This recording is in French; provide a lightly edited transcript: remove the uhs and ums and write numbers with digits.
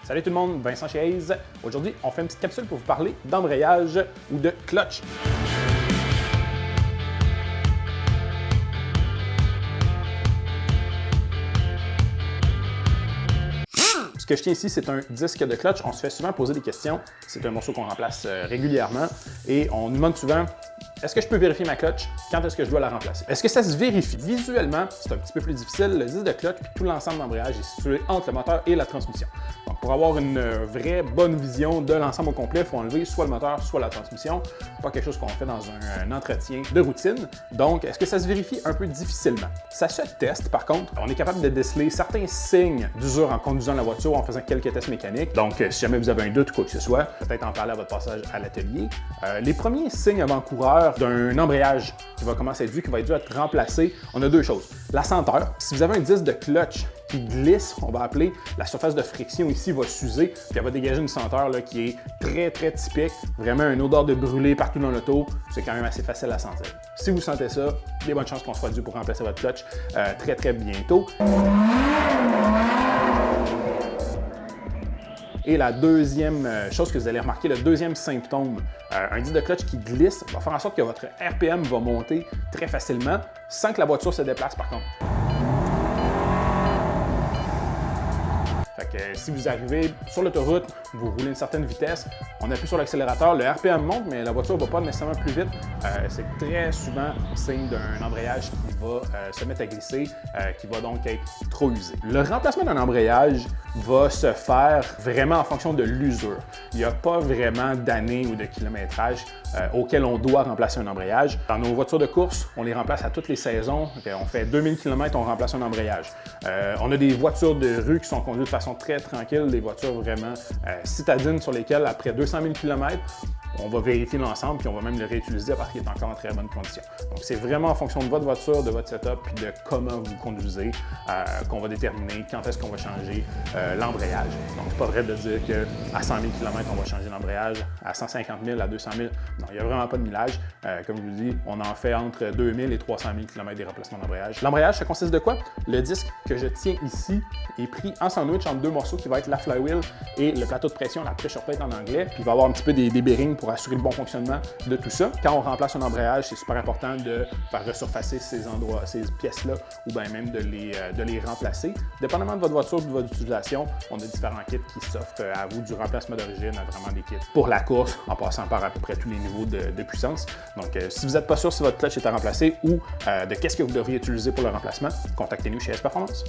Salut tout le monde, Vincent chez Hayes. Aujourd'hui, on fait une petite capsule pour vous parler d'embrayage ou de clutch. Ce que je tiens ici, c'est un disque de clutch. On se fait souvent poser des questions. C'est un morceau qu'on remplace régulièrement et on nous demande souvent est-ce que je peux vérifier ma clutch? Quand est-ce que je dois la remplacer? Est-ce que ça se vérifie? Visuellement, c'est un petit peu plus difficile. Le disque de clutch puis tout l'ensemble d'embrayage est situé entre le moteur et la transmission. Donc, pour avoir une vraie bonne vision de l'ensemble au complet, il faut enlever soit le moteur, soit la transmission. Pas quelque chose qu'on fait dans un entretien de routine. Donc, est-ce que ça se vérifie un peu difficilement? Ça se teste, par contre. On est capable de déceler certains signes d'usure en conduisant la voiture en faisant quelques tests mécaniques. Donc, si jamais vous avez un doute ou quoi que ce soit, peut-être en parler à votre passage à l'atelier. Les premiers signes avant-coureurs d'un embrayage qui va commencer à être vu, qui va être dû à être remplacé, on a deux choses. La senteur. Si vous avez un disque de clutch qui glisse, on va appeler, la surface de friction ici va s'user, puis elle va dégager une senteur là, qui est très typique, vraiment une odeur de brûlé partout dans l'auto, c'est quand même assez facile à sentir. Si vous sentez ça, il y a des bonnes chances qu'on soit dû pour remplacer votre clutch très bientôt. Et la deuxième chose que vous allez remarquer, le deuxième symptôme, un disque de clutch qui glisse va faire en sorte que votre RPM va monter très facilement sans que la voiture se déplace par contre. Fait que si vous arrivez sur l'autoroute, vous roulez une certaine vitesse, on appuie sur l'accélérateur, le RPM monte, mais la voiture ne va pas nécessairement plus vite. C'est très souvent signe d'un embrayage qui va se mettre à glisser, qui va donc être trop usé. Le remplacement d'un embrayage va se faire vraiment en fonction de l'usure. Il n'y a pas vraiment d'années ou de kilométrage auquel on doit remplacer un embrayage. Dans nos voitures de course, on les remplace à toutes les saisons. On fait 2000 km, on remplace un embrayage. On a des voitures de rue qui sont conduites de façon très tranquille, des voitures vraiment citadines sur lesquelles, après 200 000 km, on va vérifier l'ensemble puis on va même le réutiliser parce qu'il est encore en très bonne condition. Donc, c'est vraiment en fonction de votre voiture, de votre setup puis de comment vous conduisez qu'on va déterminer quand est-ce qu'on va changer l'embrayage. Donc, c'est pas vrai de dire qu'à 100 000 km, on va changer l'embrayage, à 150 000, à 200 000. Non, il n'y a vraiment pas de millage. Comme je vous dis, on en fait entre 2000 et 300 000 km des remplacements d'embrayage. L'embrayage, ça consiste de quoi? Le disque que je tiens ici est pris en sandwich entre deux morceaux qui va être la flywheel et le plateau de pression, la pressure plate en anglais. Puis il va y avoir un petit peu des bearings pour assurer le bon fonctionnement de tout ça. Quand on remplace un embrayage, c'est super important de faire resurfacer ces endroits, ces pièces-là, ou bien même de les remplacer. Dépendamment de votre voiture ou de votre utilisation, on a différents kits qui s'offrent à vous, du remplacement d'origine à vraiment des kits pour la course, en passant par à peu près tous les niveaux de puissance. Donc, si vous n'êtes pas sûr si votre clutch est à remplacer ou de qu'est-ce que vous devriez utiliser pour le remplacement, contactez-nous chez S Performance.